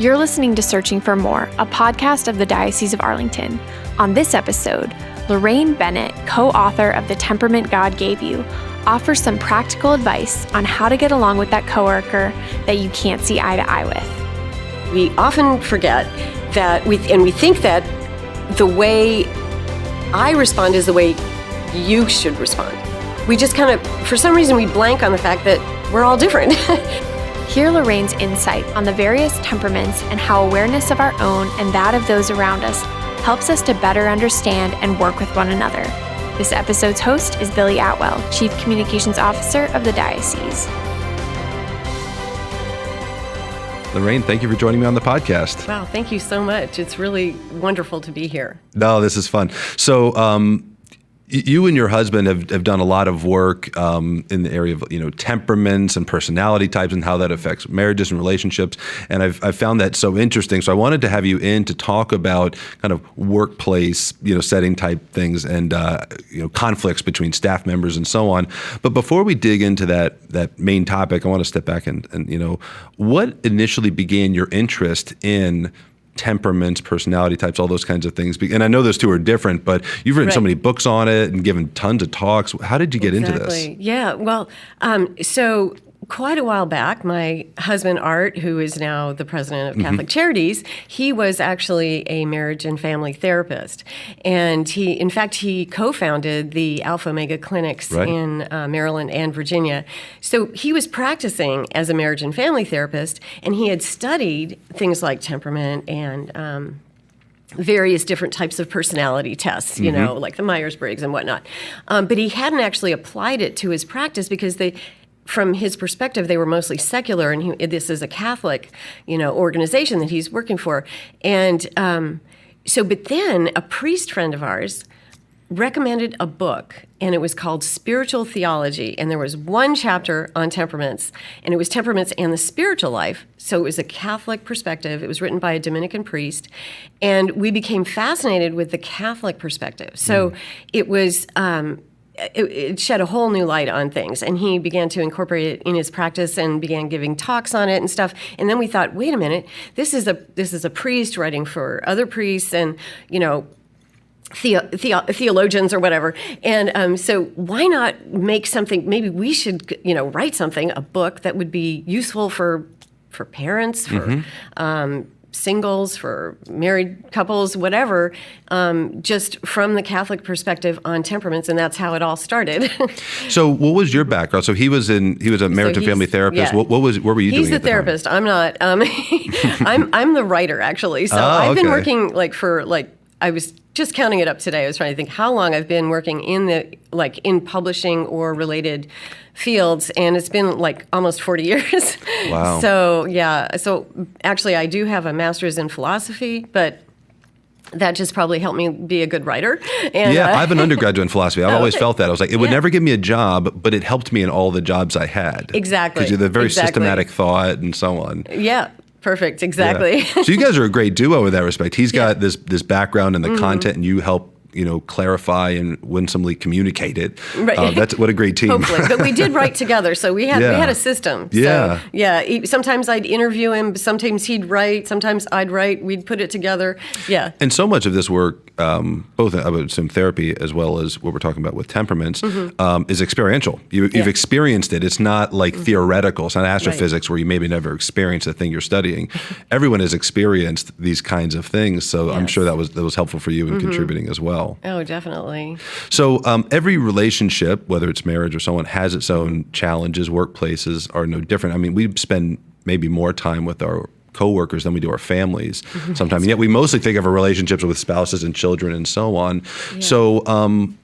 You're listening to Searching for More, a podcast of the Diocese of Arlington. On this episode, Laraine Bennett, co-author of The Temperament God Gave You, offers some practical advice on how to get along with that coworker that you can't see eye to eye with. We often forget that we think that the way I respond is the way you should respond. We just kind of, for some reason, we blank on the fact that we're all different. Hear Lorraine's insight on the various temperaments and how awareness of our own and that of those around us helps us to better understand and work with one another. This episode's host is Billy Atwell, Chief Communications Officer of the Diocese. Laraine, thank you for joining me on the podcast. Wow, thank you so much. It's really wonderful to be here. No, this is fun. So you and your husband have done a lot of work in the area of temperaments and personality types and how that affects marriages and relationships. And I've found that so interesting. So I wanted to have you in to talk about kind of workplace setting type things and conflicts between staff members and so on. But before we dig into that main topic, I want to step back and what initially began your interest in temperaments, personality types, all those kinds of things. And I know those two are different, but you've written so many books on it and given tons of talks. How did you get into this? Yeah, well, so quite a while back, my husband, Art, who is now the president of Catholic Charities, he was actually a marriage and family therapist. And he co-founded the Alpha Omega clinics in Maryland and Virginia. So he was practicing as a marriage and family therapist, and he had studied things like temperament and various different types of personality tests, like the Myers-Briggs and whatnot. But he hadn't actually applied it to his practice because from his perspective, they were mostly secular, and this is a Catholic, organization that he's working for. And but then a priest friend of ours recommended a book, and it was called Spiritual Theology, and there was one chapter on temperaments, and it was temperaments and the spiritual life. So it was a Catholic perspective. It was written by a Dominican priest, and we became fascinated with the Catholic perspective. So it was it shed a whole new light on things, and he began to incorporate it in his practice and began giving talks on it and stuff. And then we thought, wait a minute, this is a priest writing for other priests and theologians or whatever. And so why not make something? Maybe we should write something, a book that would be useful for parents, for singles, for married couples, whatever, just from the Catholic perspective on temperaments, and that's how it all started. So, what was your background? So he was a marriage and family therapist. Yeah. What were you doing? He's the therapist. I'm not. I'm the writer, actually. So I've been working I was just counting it up today. I was trying to think how long I've been working in publishing or related fields, and it's been almost 40 years. Wow. So actually I do have a master's in philosophy, but that just probably helped me be a good writer. And, I have an undergraduate in philosophy. I've always felt that. I was like, it would never give me a job, but it helped me in all the jobs I had. Exactly. Because you have very systematic thought and so on. Yeah. Perfect. Exactly. Yeah. So you guys are a great duo in that respect. He's got this background in the content, and you help clarify and winsomely communicate it. Right. That's what a great team. Hopefully, but we did write together, so we had a system. Yeah. So, sometimes I'd interview him, sometimes he'd write, sometimes I'd write. We'd put it together. Yeah. And so much of this work, both I would assume therapy as well as what we're talking about with temperaments, is experiential. You've experienced it. It's not like theoretical. It's not astrophysics where you maybe never experienced the thing you're studying. Everyone has experienced these kinds of things, so I'm sure that was helpful for you in contributing as well. Oh, definitely. So every relationship, whether it's marriage or so on, has its own challenges. Workplaces are no different. I mean, we spend maybe more time with our coworkers than we do our families sometimes. And yet we mostly think of our relationships with spouses and children and so on. Yeah. So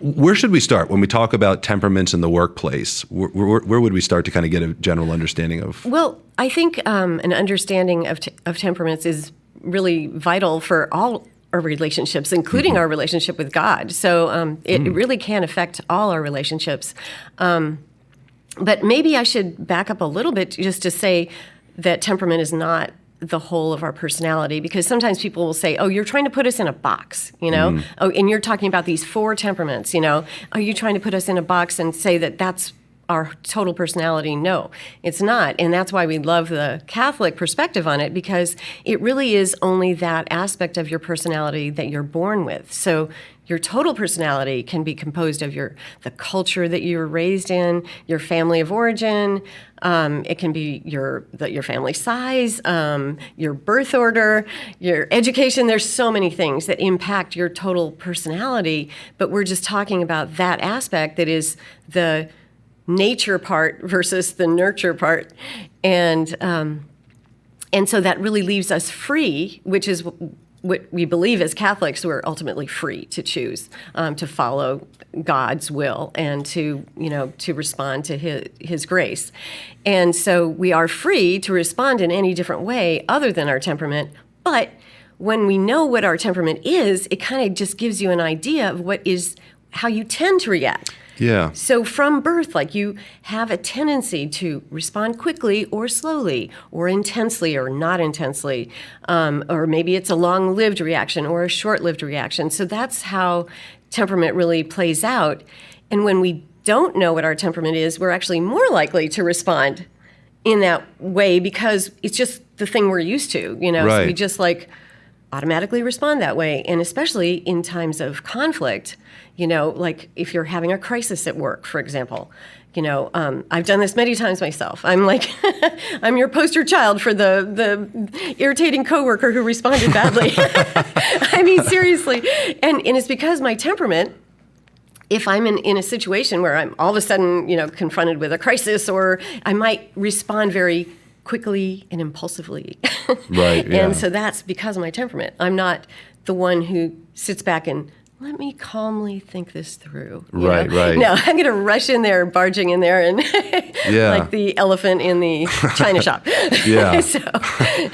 where should we start when we talk about temperaments in the workplace? Where would we start to kind of get a general understanding of? Well, I think an understanding of temperaments is really vital for all our relationships, including our relationship with God. So it really can affect all our relationships. But maybe I should back up a little bit just to say that temperament is not the whole of our personality, because sometimes people will say, oh, you're trying to put us in a box, oh, and you're talking about these 4 temperaments, are you trying to put us in a box and say that that's our total personality? No, it's not. And that's why we love the Catholic perspective on it, because it really is only that aspect of your personality that you're born with. So your total personality can be composed of the culture that you were raised in, your family of origin. It can be your family size, your birth order, your education. There's so many things that impact your total personality, but we're just talking about that aspect that is the nature part versus the nurture part. And so that really leaves us free, which is what we believe as Catholics. We're ultimately free to choose to follow God's will and to respond to his grace. And so we are free to respond in any different way other than our temperament. But when we know what our temperament is, it kind of just gives you an idea of how you tend to react. Yeah. So from birth, like, you have a tendency to respond quickly or slowly or intensely or not intensely, or maybe it's a long-lived reaction or a short-lived reaction. So that's how temperament really plays out. And when we don't know what our temperament is, we're actually more likely to respond in that way because it's just the thing we're used to, Right. So we just automatically respond that way. And especially in times of conflict, like if you're having a crisis at work, for example, I've done this many times myself. I'm like, I'm your poster child for the irritating coworker who responded badly. I mean, seriously. And it's because my temperament, if I'm in a situation where I'm all of a sudden, confronted with a crisis, or I might respond very quickly and impulsively. Right. Yeah. And so that's because of my temperament. I'm not the one who sits back and let me calmly think this through. Right. No, I'm going to rush in there, barging in there, and like the elephant in the china shop. Yeah.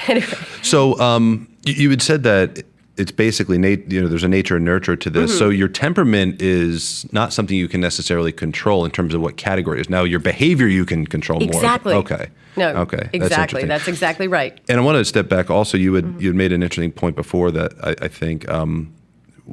Anyway. So you had said that it's basically, there's a nature and nurture to this. Mm-hmm. So your temperament is not something you can necessarily control in terms of what category it is. Now, your behavior you can control more. Exactly. Okay. No. Okay. Exactly. That's exactly right. And I want to step back. Also, you had made an interesting point before that I think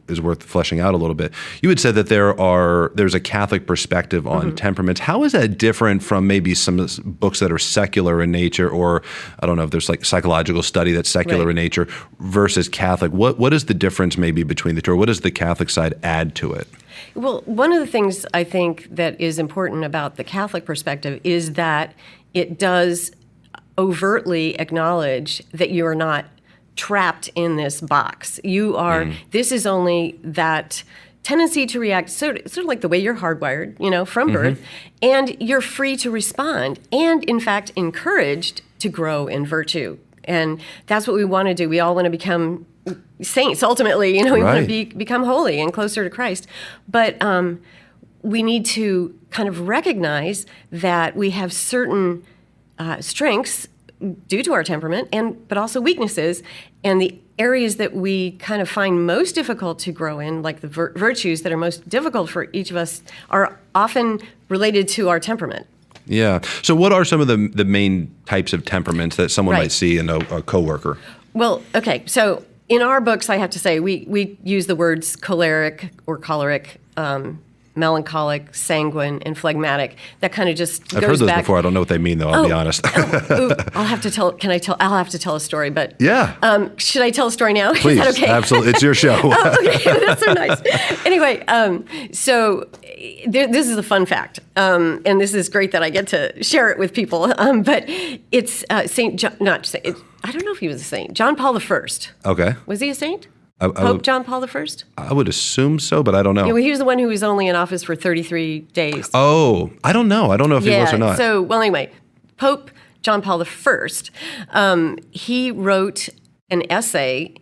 is worth fleshing out a little bit. You had said that there's a Catholic perspective on temperaments. How is that different from maybe some books that are secular in nature, or I don't know if there's like psychological study that's secular in nature versus Catholic? What is the difference maybe between the two, or what does the Catholic side add to it? Well, one of the things I think that is important about the Catholic perspective is that it does overtly acknowledge that you are not trapped in this box. You are, this is only that tendency to react, sort of like the way you're hardwired, from birth, and you're free to respond, and in fact encouraged to grow in virtue. And that's what we want to do. We all want to become saints, ultimately. We want to become holy and closer to Christ. But we need to kind of recognize that we have certain strengths due to our temperament, but also weaknesses, and the areas that we kind of find most difficult to grow in, like the virtues that are most difficult for each of us, are often related to our temperament. Yeah. So what are some of the main types of temperaments that someone might see in a coworker? Well, okay. So in our books, I have to say, we use the words choleric or choleric, melancholic, sanguine, and phlegmatic. That kind of just goes back. I've heard those before. I don't know what they mean, though. I'll be honest. I'll have to tell. I'll have to tell a story. But yeah, should I tell a story now? Please, is that okay? Absolutely. It's your show. Okay, that's so nice. Anyway, so this is a fun fact, and this is great that I get to share it with people. But it's Saint John. I don't know if he was a saint. John Paul I. Okay. Was he a saint? Pope John Paul I? I would assume so, but I don't know. Yeah, well, he was the one who was only in office for 33 days. Oh, I don't know. I don't know if he was or not. So, well, anyway, Pope John Paul I, he wrote an essay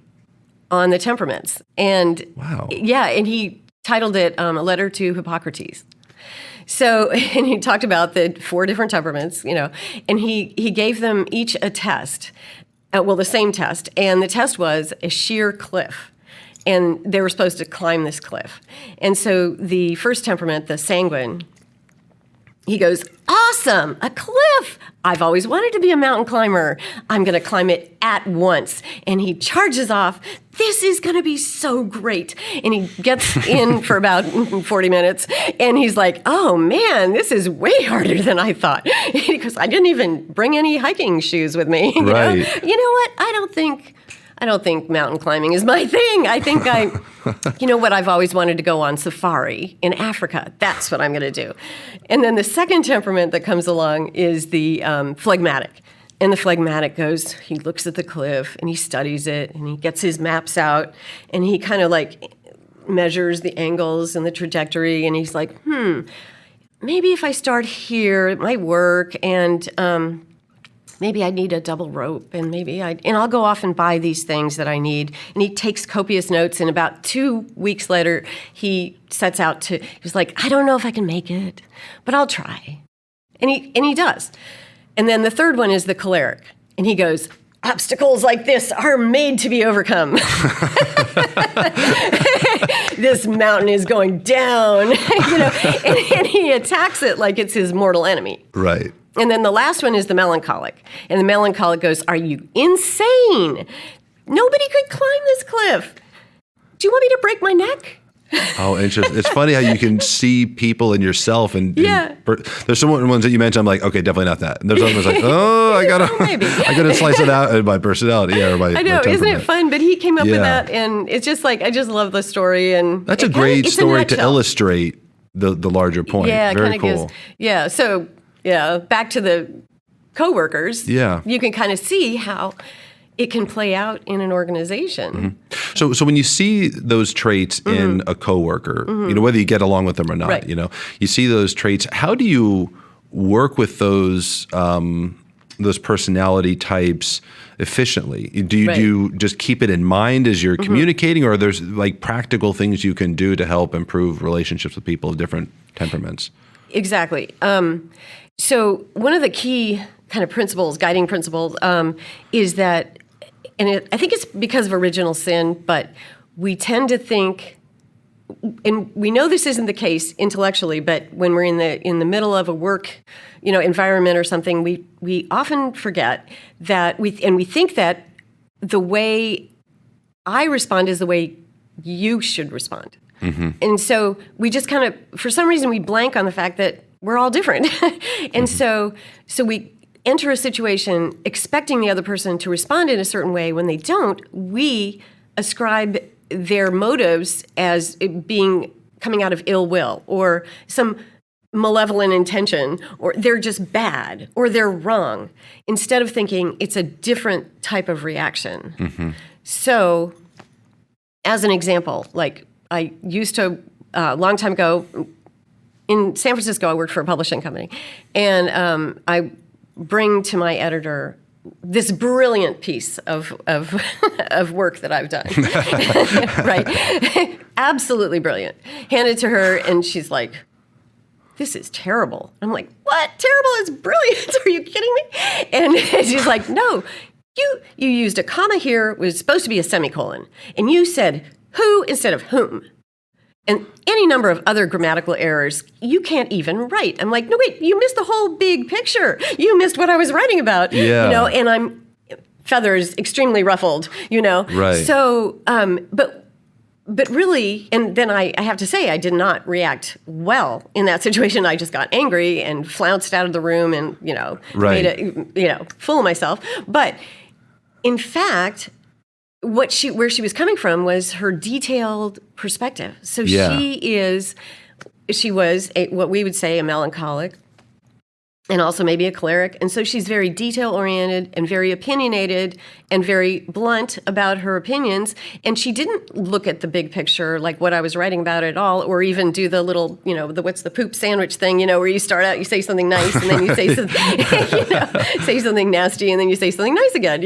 on the temperaments. And wow. Yeah, and he titled it A Letter to Hippocrates. So, and he talked about the 4 different temperaments, and he gave them each a test. The same test. And the test was a sheer cliff. And they were supposed to climb this cliff. And so the first temperament, the sanguine, He goes, awesome, a cliff. I've always wanted to be a mountain climber. I'm going to climb it at once. And he charges off. This is going to be so great. And he gets in for about 40 minutes. And he's like, oh, man, this is way harder than I thought. Because I didn't even bring any hiking shoes with me. You know what? I don't think mountain climbing is my thing. I think you know what, I've always wanted to go on safari in Africa. That's what I'm going to do. And then the second temperament that comes along is the phlegmatic. And the phlegmatic goes, he looks at the cliff and he studies it and he gets his maps out and he kind of like measures the angles and the trajectory and he's like, maybe if I start here, it might work. And maybe I need a double rope, and I'll go off and buy these things that I need. And he takes copious notes, and about 2 weeks later, he sets out he's like, I don't know if I can make it, but I'll try. And he does. And then the third one is the choleric. And he goes, obstacles like this are made to be overcome. This mountain is going down, and he attacks it like it's his mortal enemy. Right. And then the last one is the melancholic. And the melancholic goes, are you insane? Nobody could climb this cliff. Do you want me to break my neck? Oh, interesting. It's funny how you can see people in yourself. There's some ones that you mentioned, I'm like, okay, definitely not that. And there's others like, I gotta slice it out in my personality. Or my, I know, my isn't it fun? But he came up with that. And it's just like, I just love the story. And that's a great story to illustrate the larger point. Yeah, very cool. So back to the coworkers. Yeah. You can kind of see how it can play out in an organization. Mm-hmm. So when you see those traits in a coworker, whether you get along with them or not, you see those traits. How do you work with those personality types efficiently? Do you just keep it in mind as you're communicating, or are there like practical things you can do to help improve relationships with people of different temperaments? Exactly. So one of the key kind of principles, guiding principles, is that, I think it's because of original sin, but we tend to think, and we know this isn't the case intellectually, but when we're in the middle of a work, environment or something, we often forget that we think that the way I respond is the way you should respond. Mm-hmm. And so we just kind of, for some reason, we blank on the fact that we're all different. And so we enter a situation expecting the other person to respond in a certain way. When they don't, we ascribe their motives as it coming out of ill will or some malevolent intention, or they're just bad, or they're wrong, instead of thinking it's a different type of reaction. Mm-hmm. So, as an example, like I used to, a long time ago, in San Francisco, I worked for a publishing company, and I bring to my editor this brilliant piece of work that I've done. Right? Absolutely brilliant. Hand it to her, and she's like, this is terrible. I'm like, what? Terrible is brilliant. Are you kidding me? And she's like, no, you used a comma here, it was supposed to be a semicolon. And you said who instead of whom. And any number of other grammatical errors you can't even write. I'm like, no, wait, you missed the whole big picture. You missed what I was writing about. Yeah. And I'm feathers extremely ruffled, Right. So, but really, and then I have to say, I did not react well in that situation. I just got angry and flounced out of the room and, Right. made a, fool of myself. But in fact, where she was coming from was her detailed perspective. So she was what we would say a melancholic, and also maybe a choleric. And so she's very detail-oriented and very opinionated and very blunt about her opinions. And she didn't look at the big picture, like what I was writing about at all, or even do the little, the what's the poop sandwich thing, where you start out, you say something nice, and then you say something, say something nasty, and then you say something nice again,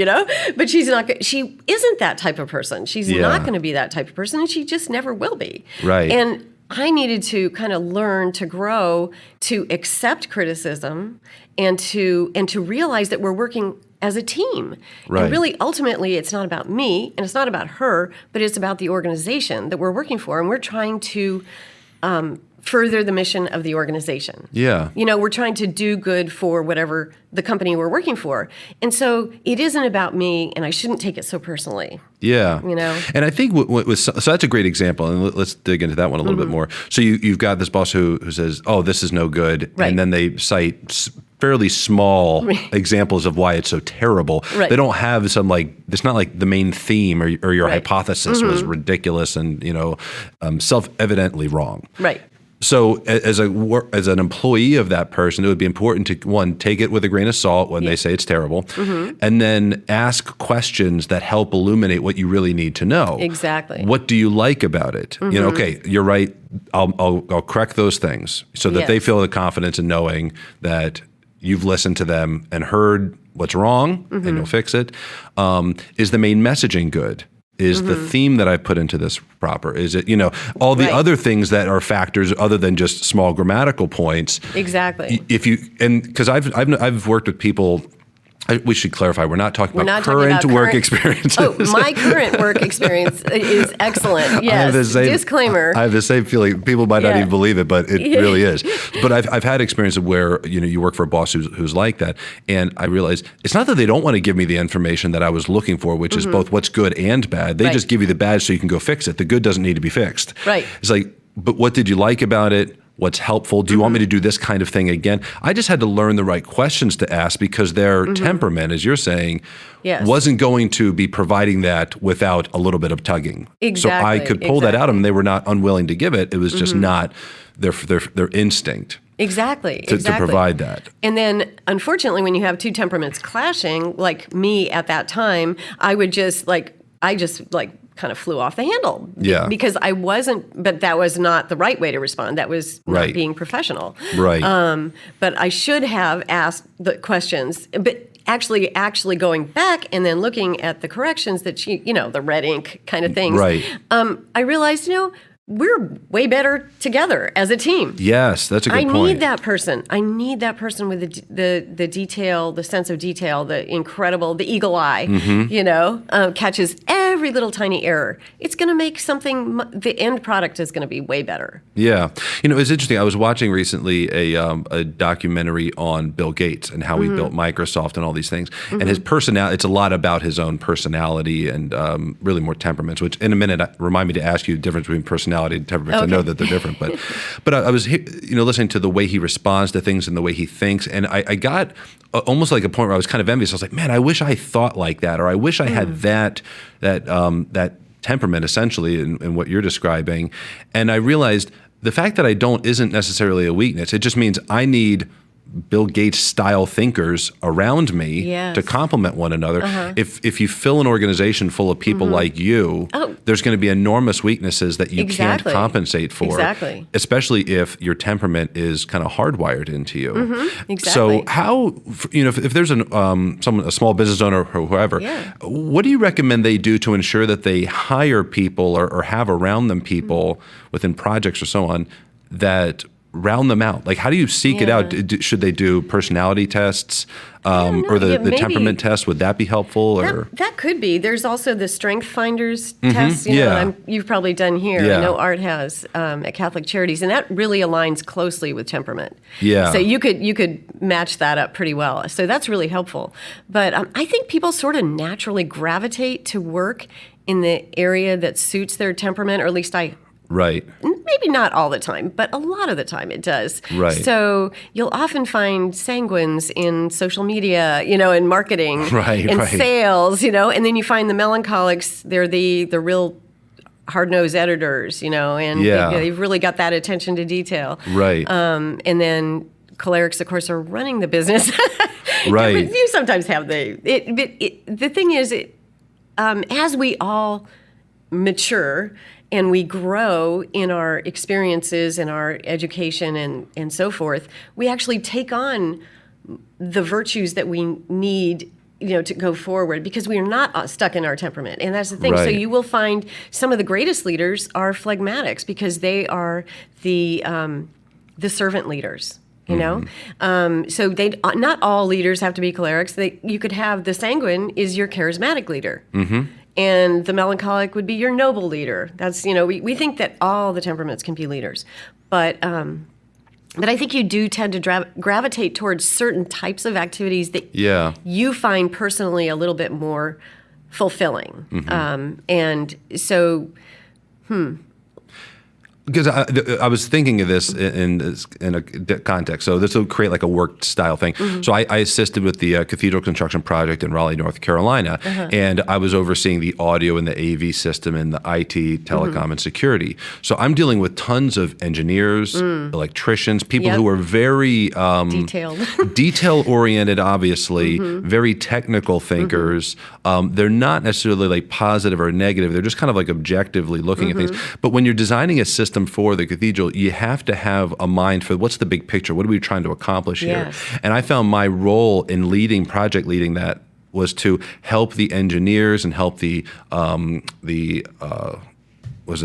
But she isn't that type of person. She's not going to be that type of person, and she just never will be. Right. And I needed to kind of learn to grow, to accept criticism, and to realize that we're working as a team. Right. And really, ultimately, it's not about me, and it's not about her, but it's about the organization that we're working for, and we're trying to further the mission of the organization. Yeah. We're trying to do good for whatever the company we're working for. And so it isn't about me, and I shouldn't take it so personally. Yeah. And I think so that's a great example, and let's dig into that one a little bit more. So you've got this boss who says, oh, this is no good, right. and then they cite fairly small examples of why it's so terrible. Right. They don't have some it's not like the main theme or your right. hypothesis was ridiculous and self-evidently wrong. Right. So as an employee of that person, it would be important to, one, take it with a grain of salt when they say it's terrible, and then ask questions that help illuminate what you really need to know. Exactly. What do you like about it? Okay, you're right. I'll correct those things so that they feel the confidence in knowing that you've listened to them and heard what's wrong, and you'll fix it. Is the main messaging good? Is the theme that I put into this proper? Is it, all the other things that are factors other than just small grammatical points? Exactly. Because I've worked with people. We should clarify, we're not talking about current work experiences. Oh, my current work experience is excellent. Yes, disclaimer. I have the same feeling. People might not even believe it, but it really is. But I've had experiences where you work for a boss who's like that, and I realize it's not that they don't want to give me the information that I was looking for, which is both what's good and bad. They just give you the bad so you can go fix it. The good doesn't need to be fixed. Right. It's like, but what did you like about it? What's helpful? Do you want me to do this kind of thing again? I just had to learn the right questions to ask because their temperament, as you're saying, wasn't going to be providing that without a little bit of tugging. Exactly. So I could pull that out of them. They were not unwilling to give it. It was just not their instinct. Exactly. To provide that. And then, unfortunately, when you have two temperaments clashing, like me at that time, I just kind of flew off the handle. Yeah. Because but that was not the right way to respond. That was not being professional. Right. But I should have asked the questions. But actually going back and then looking at the corrections that the red ink kind of things. Right. I realized, we're way better together as a team. Yes, that's a good point. I need that person. I need that person with the detail, the sense of detail, the eagle eye, catches every little tiny error. It's going to make the end product is going to be way better. Yeah. It's interesting. I was watching recently a documentary on Bill Gates and how he built Microsoft and all these things. And his personality, it's a lot about his own personality and really more temperaments, which in a minute, remind me to ask you the difference between personality and temperaments. Okay. I know that they're different, but I was listening to the way he responds to things and the way he thinks, and I got almost like a point where I was kind of envious. I was like, man, I wish I thought like that, or I wish I had that temperament essentially in what you're describing. And I realized the fact that I don't isn't necessarily a weakness. It just means I need Bill Gates style thinkers around me to complement one another. If you fill an organization full of people like you, there's going to be enormous weaknesses that you can't compensate for. Exactly. Especially if your temperament is kind of hardwired into you. Exactly. So how, if there's a small business owner or whoever, what do you recommend they do to ensure that they hire people or have around them people within projects or so on that round them out? Like, how do you seek it out? Should they do personality tests or the temperament test? Would that be helpful? Or that could be. There's also the Strength Finders test. You've probably done here. Yeah. I know Art has at Catholic Charities, and that really aligns closely with temperament. Yeah. So you could match that up pretty well. So that's really helpful. But I think people sort of naturally gravitate to work in the area that suits their temperament, or at least Right. Maybe not all the time, but a lot of the time it does. Right. So you'll often find sanguines in social media, in marketing, sales, and then you find the melancholics. They're the real hard-nosed editors, and they've really got that attention to detail. Right. And then cholerics, of course, are running the business. Right. You sometimes have the thing is, as we all mature and we grow in our experiences and our education and so forth, we actually take on the virtues that we need, to go forward, because we are not stuck in our temperament. And that's the thing. Right. So you will find some of the greatest leaders are phlegmatics because they are the servant leaders. So not all leaders have to be cholerics. You could have the sanguine is your charismatic leader. and the melancholic would be your noble leader. That's, we think that all the temperaments can be leaders, but I think you do tend to gravitate towards certain types of activities that you find personally a little bit more fulfilling. And so, Because I was thinking of this in a context. So this will create like a work style thing. So I assisted with the cathedral construction project in Raleigh, North Carolina, and I was overseeing the audio and the AV system and the IT, telecom, and security. So I'm dealing with tons of engineers, electricians, people who are very detail oriented, obviously, very technical thinkers. They're not necessarily like positive or negative. They're just kind of like objectively looking at things. But when you're designing a system for the cathedral, you have to have a mind for what's the big picture? What are we trying to accomplish here? And I found my role in project leading that was to help the engineers and help the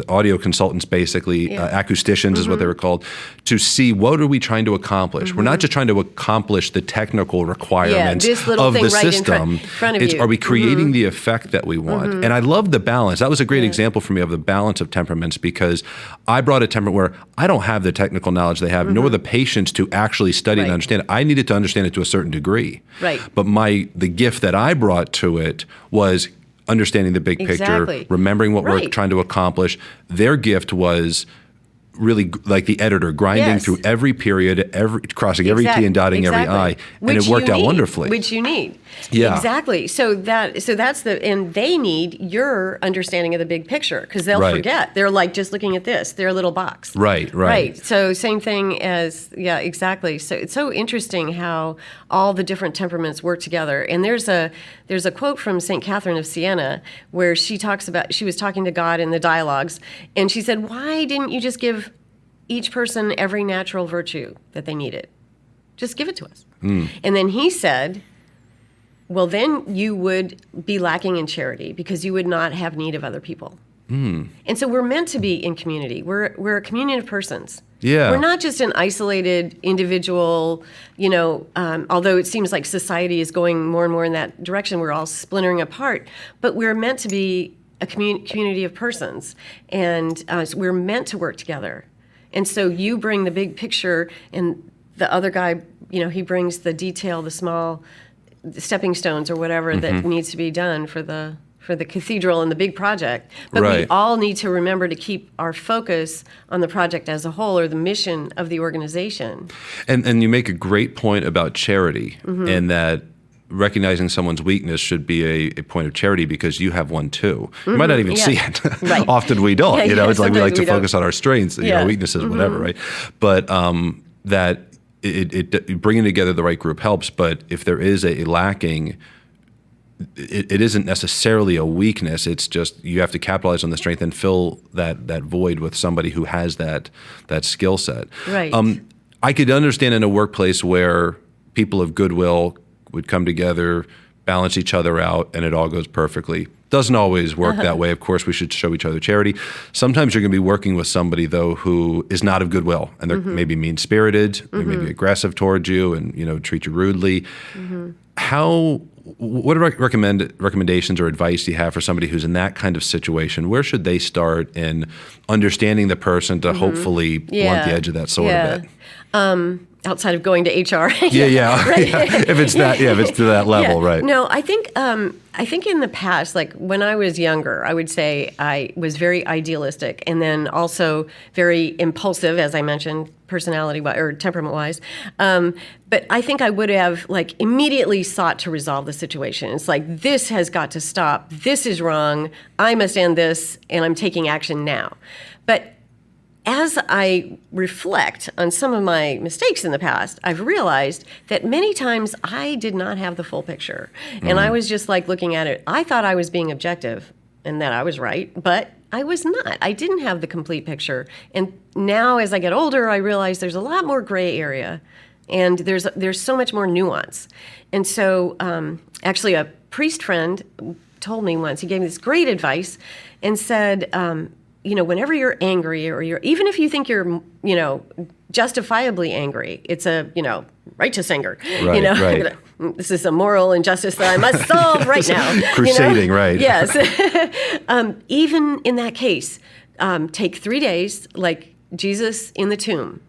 audio consultants, basically, acousticians is what they were called, to see what are we trying to accomplish. We're not just trying to accomplish the technical requirements of the system. In front of you. Are we creating the effect that we want? And I love the balance. That was a great example for me of the balance of temperaments, because I brought a temperament where I don't have the technical knowledge they have, nor the patience to actually study and understand it. I needed to understand it to a certain degree. But the gift that I brought to it was understanding the big picture, remembering what we're trying to accomplish. Their gift was really like the editor, grinding through every period, crossing every T and dotting every I, and it worked out wonderfully. Which you need. Exactly. So that's and they need your understanding of the big picture, because they'll forget. They're like just looking at this, their little box. Right. So same thing as, exactly. So it's so interesting how all the different temperaments work together. And there's a quote from St. Catherine of Siena where she was talking to God in the dialogues, and she said, why didn't you just give each person every natural virtue that they needed? Just give it to us. And then he said, well, then you would be lacking in charity, because you would not have need of other people. And so we're meant to be in community. We're a communion of persons. We're not just an isolated individual, although it seems like society is going more and more in that direction. We're all splintering apart. But we're meant to be a community of persons. And so we're meant to work together. And so you bring the big picture, and the other guy, he brings the detail, the small stepping stones or whatever that needs to be done for the cathedral and the big project. But we all need to remember to keep our focus on the project as a whole, or the mission of the organization. And you make a great point about charity, and that recognizing someone's weakness should be a point of charity, because you have one too. You might not even see it. Often we don't. It's like we like to focus on our strengths, weaknesses, whatever, right? But that it bringing together the right group helps. But if there is a lacking, it isn't necessarily a weakness. It's just you have to capitalize on the strength and fill that void with somebody who has that skill set. I could understand in a workplace where people of goodwill would come together, balance each other out, and it all goes perfectly. Doesn't always work that way. Of course, we should show each other charity. Sometimes you're going to be working with somebody, though, who is not of goodwill, and they're maybe mean-spirited, they may be aggressive towards you, and treat you rudely. What recommendations or advice do you have for somebody who's in that kind of situation? Where should they start in understanding the person to hopefully blunt the edge of that sword a bit? Outside of going to HR. If it's to that level, right? No, I think in the past, like when I was younger, I would say I was very idealistic, and then also very impulsive, as I mentioned, personality or temperament wise. But I think I would have like immediately sought to resolve the situation. It's like, this has got to stop. This is wrong. I must end this, and I'm taking action now. But as I reflect on some of my mistakes in the past, I've realized that many times I did not have the full picture. And I was just like looking at it. I thought I was being objective and that I was right, but I was not. I didn't have the complete picture. And now as I get older, I realize there's a lot more gray area, and there's so much more nuance. And so actually a priest friend told me once, he gave me this great advice and said, whenever you're angry or even if you think you're, justifiably angry, it's a, righteous anger. Right, right. This is a moral injustice that I must solve right now. Crusading, right. Yes. Even in that case, take 3 days, like Jesus in the tomb.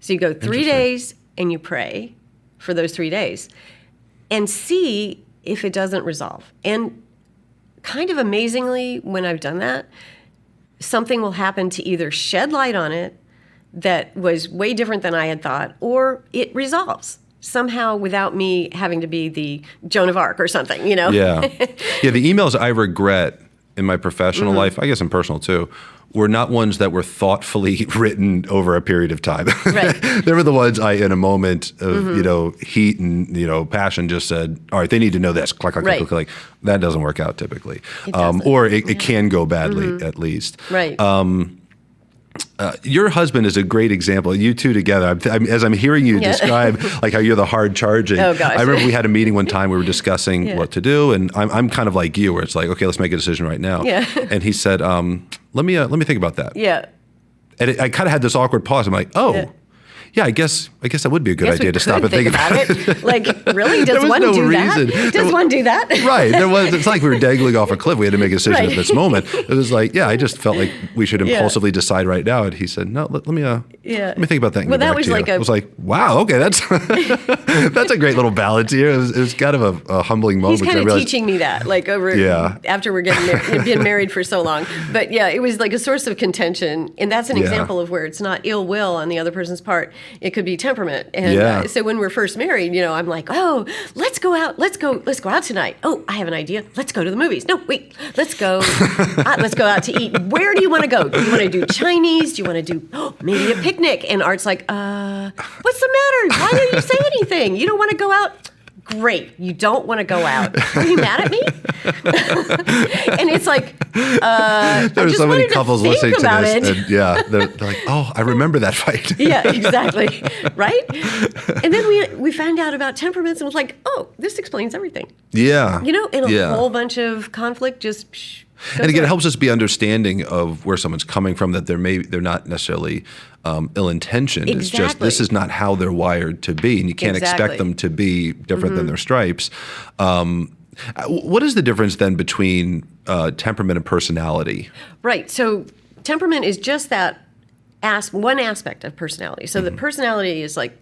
So you go 3 days and you pray for those 3 days and see if it doesn't resolve. And kind of amazingly, when I've done that, something will happen to either shed light on it that was way different than I had thought, or it resolves somehow without me having to be the Joan of Arc or something, Yeah. Yeah, the emails I regret in my professional life, I guess in personal too, were not ones that were thoughtfully written over a period of time. Right. They were the ones I, in a moment of heat and passion, just said, "All right, they need to know this." Click, click, Right. click, click. That doesn't work out typically, doesn't. or it can go badly at least. Right. Your husband is a great example. You two together, as I'm hearing you describe like how you're the hard charging. Oh, gosh. I remember we had a meeting one time. We were discussing what to do, and I'm kind of like you, where it's like, okay, let's make a decision right now. Yeah. And he said, let me think about that. Yeah. And I kind of had this awkward pause. I'm like, yeah, I guess that would be a good Guess we idea to stop could and think about it. Like, really? There Does was one no do reason. that? Does one do that? Right. It's like we were dangling off a cliff. We had to make a decision Right. at this moment. It was like, I just felt like we should impulsively decide right now. And he said, no, let me think about that. And Well, get that back was to you. like I was like, wow, okay, that's that's a great little balance here. It was kind of a humbling moment. He's kind I of realized, teaching me that, like after we're been married for so long. But yeah, it was like a source of contention, and that's an example of where it's not ill will on the other person's part. It could be temperament. And so when we're first married, I'm like, oh, let's go out tonight. Oh, I have an idea. Let's go to the movies. No, wait, let's go out to eat. Where do you want to go? Do you want to do Chinese? Do you want to do maybe a picnic? And Art's like, what's the matter? Why don't you say anything? You don't want to go out? Great. You don't want to go out. Are you mad at me? And it's like, there are so many couples listening to this. And they're like, oh, I remember that fight. Yeah, exactly. Right? And then we found out about temperaments and was like, oh, this explains everything. Yeah. And a whole bunch of conflict just and again, it helps us be understanding of where someone's coming from, that they're not necessarily ill-intentioned. Exactly. It's just this is not how they're wired to be, and you can't expect them to be different than their stripes. What is the difference then between temperament and personality? Right. So temperament is just that one aspect of personality. So the personality is like,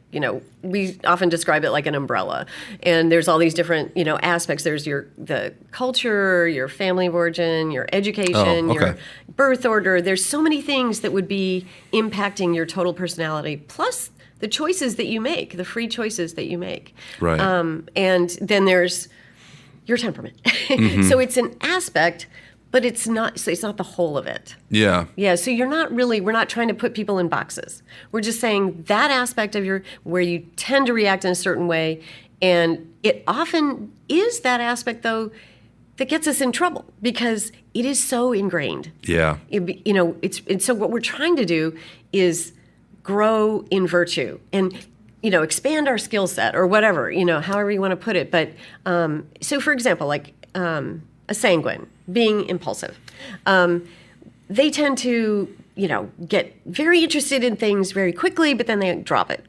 we often describe it like an umbrella, and there's all these different, aspects. There's the culture, your family of origin, your education, your birth order. There's so many things that would be impacting your total personality, plus the choices that you make, the free choices that you make. Right. And then there's your temperament. So it's an aspect, but it's not the whole of it. Yeah. Yeah, so we're not trying to put people in boxes. We're just saying that aspect of where you tend to react in a certain way, and it often is that aspect, though, that gets us in trouble because it is so ingrained. Yeah. So what we're trying to do is grow in virtue and expand our skill set or whatever, however you want to put it. But so, for example, like a sanguine, being impulsive, they tend to, get very interested in things very quickly, but then they drop it.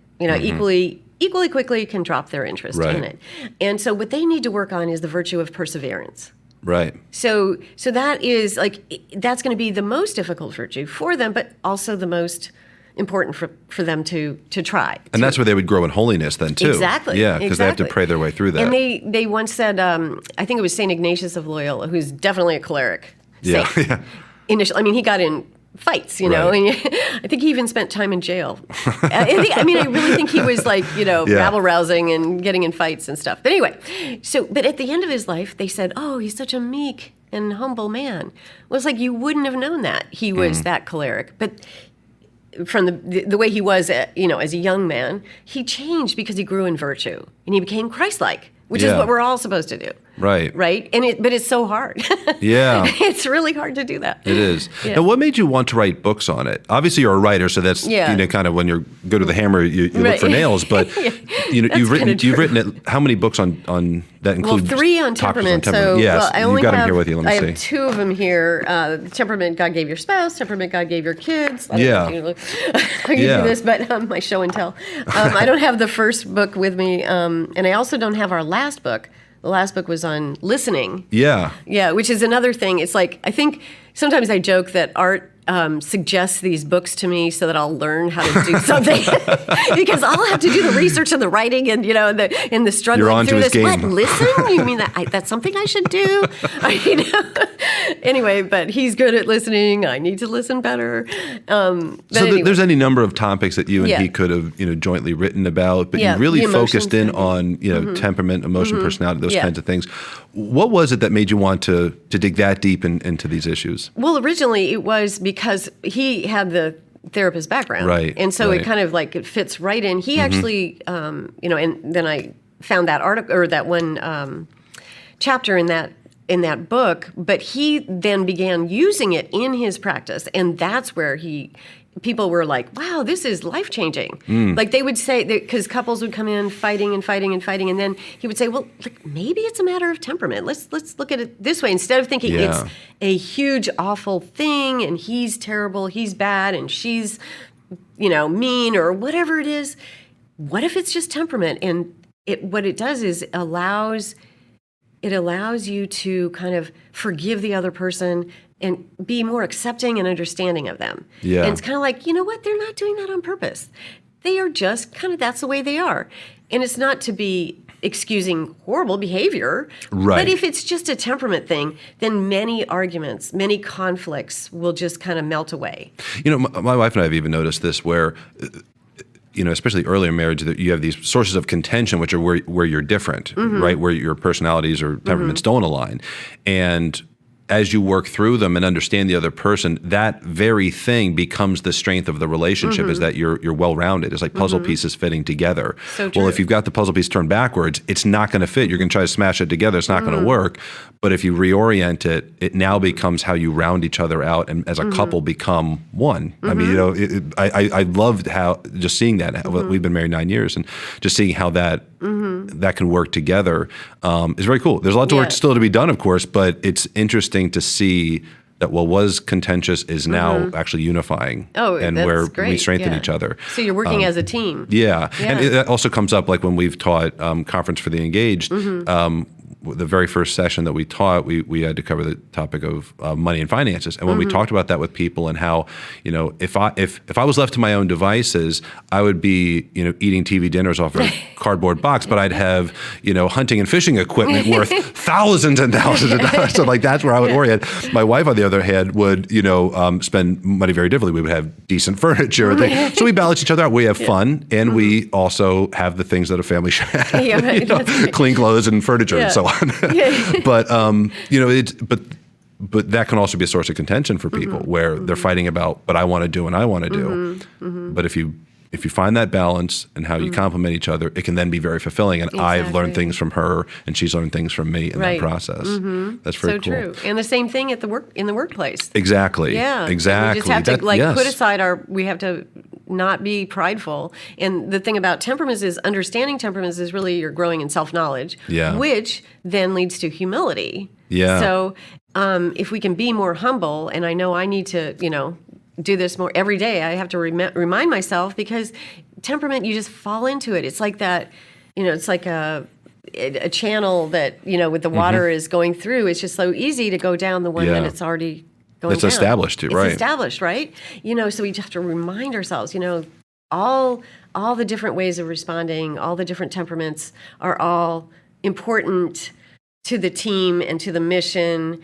Equally quickly can drop their interest in it. And so what they need to work on is the virtue of perseverance. Right. So that is that's going to be the most difficult virtue for them, but also the most important for them to try. And that's where they would grow in holiness then too. Exactly. Yeah, because they have to pray their way through that. And they once said, I think it was St. Ignatius of Loyola, who's definitely a choleric saint. Yeah. Initially, he got in fights, and I think he even spent time in jail. I really think he was rabble rousing and getting in fights and stuff. But anyway, but at the end of his life, they said, oh, he's such a meek and humble man. Well, it's like you wouldn't have known that he was that choleric, but from the way he was, as a young man, he changed because he grew in virtue and he became Christ-like, which is what we're all supposed to do. Right. Right. But it's so hard. Yeah. It's really hard to do that. It is. Yeah. Now, what made you want to write books on it? Obviously, you're a writer, so that's kind of when you're good with the hammer, you look for nails. But you've written it. How many books on that include? 3 on temperament. So yes, I only you've got have, them here with you. Let me see. I have 2 of them here. Temperament God Gave Your Spouse. Temperament God Gave Your Kids. I don't know if you look how you do this, but my show and tell. I don't have the first book with me, and I also don't have our last book. The last book was on listening. Yeah. Yeah, which is another thing. It's like, I think sometimes I joke that art suggests these books to me so that I'll learn how to do something. Because I'll have to do the research and the writing and, and the struggling You're on through to his this. game. What, listen? You mean that's something I should do? Anyway, but he's good at listening. I need to listen better. There's any number of topics that you and he could have, jointly written about, but you really focused in on, temperament, emotion, personality, those kinds of things. What was it that made you want to dig that deep into these issues? Well, originally it was because he had the therapist background. Right. And so it kind of like it fits right in. He actually, and then I found that article or that one chapter in that book, but he then began using it in his practice. And that's where people were like, wow, this is life-changing. Like they would say, because couples would come in fighting, and then he would say, well, maybe it's a matter of temperament. Let's look at it this way. Instead of thinking it's a huge, awful thing, and he's terrible, he's bad, and she's, mean, or whatever it is, what if it's just temperament? And what it does is it allows you to kind of forgive the other person and be more accepting and understanding of them. Yeah. And it's kind of like, you know what? They're not doing that on purpose. They are just kind of, that's the way they are. And it's not to be excusing horrible behavior. Right. But if it's just a temperament thing, then many arguments, many conflicts will just kind of melt away. My wife and I have even noticed this where especially early in marriage, that you have these sources of contention, which are where you're different, right? Where your personalities or temperaments don't align. And as you work through them and understand the other person, that very thing becomes the strength of the relationship, is that you're well-rounded. It's like puzzle pieces fitting together. So true. Well, if you've got the puzzle piece turned backwards, it's not going to fit. You're going to try to smash it together. It's not going to work. But if you reorient it, it now becomes how you round each other out and as a couple become one. I mean, I loved how just seeing that. We've been married 9 years, and just seeing how that can work together is very cool. There's lots of work still to be done, of course, but it's interesting to see that what was contentious is now actually unifying. Oh, and that's where great. we strengthen each other. So you're working as a team. Yeah. And it also comes up like when we've taught Conference for the Engaged, the very first session that we taught, we had to cover the topic of money and finances. And when we talked about that with people and how, if I was left to my own devices, I would be, eating TV dinners off a cardboard box, but I'd have, hunting and fishing equipment worth thousands and thousands of dollars. So like that's where I would orient. My wife, on the other hand, would, spend money very differently. We would have decent furniture. And things. So we balance each other out. We have fun, and we also have the things that a family should have. Yeah, right. Clean clothes and furniture and so on. But but that can also be a source of contention for people where they're fighting about what I want to do and I want to do. But if you find that balance and how you complement each other, it can then be very fulfilling. And I've learned things from her, and she's learned things from me in that process. That's very cool. So true. And the same thing in the workplace. Exactly. Yeah. Exactly. We just have to put aside we have to not be prideful. And the thing about temperaments is understanding temperaments is really you're growing in self-knowledge, which then leads to humility. Yeah. So if we can be more humble, and I know I need to, do this more every day. I have to remind myself, because temperament, you just fall into it. It's like that, it's like a channel that, with the water is going through. It's just so easy to go down the one that it's already going it's down. Established, right? It's established, right? So we just have to remind ourselves, all the different ways of responding, all the different temperaments are all important to the team and to the mission.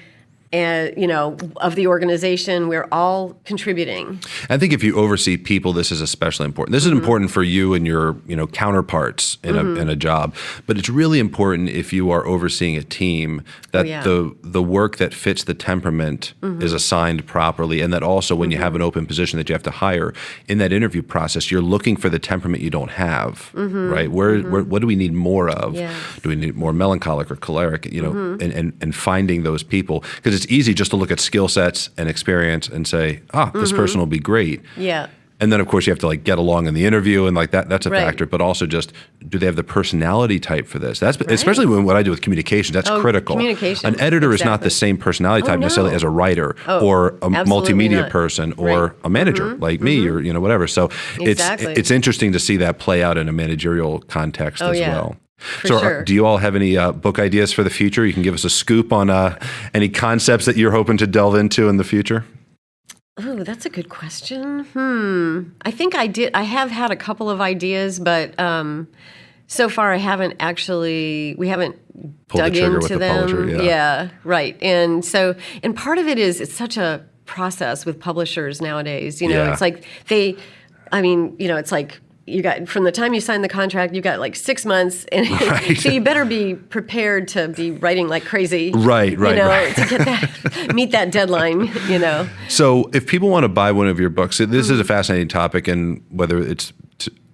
and of the organization. We're all contributing. I think if you oversee people, this is especially important. This is important for you and your counterparts in a job, but it's really important if you are overseeing a team that the work that fits the temperament is assigned properly, and that also when you have an open position that you have to hire, in that interview process, you're looking for the temperament you don't have, right? What do we need more of? Yes. Do we need more melancholic or choleric? And finding those people, because it's easy just to look at skill sets and experience and say, this person will be great. Yeah. And then, of course, you have to get along in the interview, and that's a factor. But also, just do they have the personality type for this? That's especially what I do with communications. That's critical. Communication. An editor is not the same personality type necessarily as a writer or a multimedia person or a manager like me or whatever. So it's interesting to see that play out in a managerial context as well. So do you all have any book ideas for the future? You can give us a scoop on any concepts that you're hoping to delve into in the future? Oh, that's a good question. I think I have had a couple of ideas, but so far we haven't pulled dug the trigger into with them. the publisher. Yeah, right. And part of it is it's such a process with publishers nowadays. It's like it's like you got, from the time you sign the contract, you got 6 months, and so you better be prepared to be writing like crazy, right. to get meet that deadline, So if people want to buy one of your books, this is a fascinating topic, and whether it's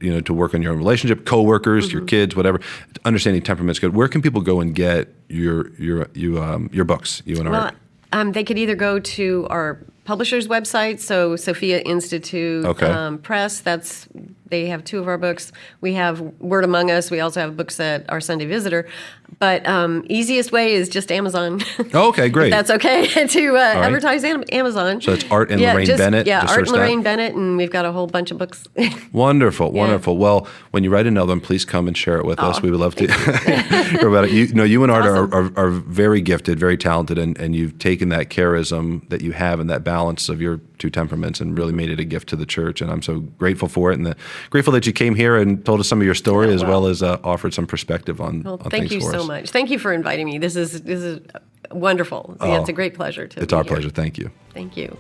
to work on your own relationship, coworkers, your kids, whatever, understanding temperament's good. Where can people go and get your books, you and Art? They could either go to our publisher's website, so Sophia Institute Press. They have 2 of our books. We have Word Among Us. We also have books at our Sunday Visitor. But easiest way is just Amazon. Okay, great. If that's okay to advertise Amazon. So it's Art and Laraine Bennett. Yeah, just Art and Laraine Bennett, and we've got a whole bunch of books. Wonderful. Well, when you write another one, please come and share it with us. We would love to hear about it. You and Art are very gifted, very talented, and you've taken that charism that you have and that balance of your 2 temperaments and really made it a gift to the church. And I'm so grateful for it, and grateful that you came here and told us some of your story as well as offered some perspective on things for us. Thank you so much. Thank you for inviting me. This is wonderful. It's a great pleasure to be here. It's our pleasure. Thank you. Thank you.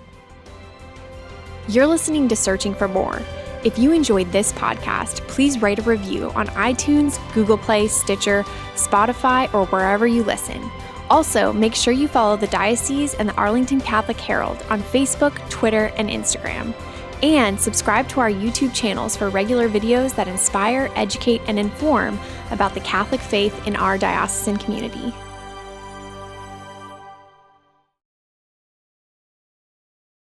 You're listening to Searching for More. If you enjoyed this podcast, please write a review on iTunes, Google Play, Stitcher, Spotify, or wherever you listen. Also, make sure you follow the Diocese and the Arlington Catholic Herald on Facebook, Twitter, and Instagram. And subscribe to our YouTube channels for regular videos that inspire, educate, and inform about the Catholic faith in our diocesan community.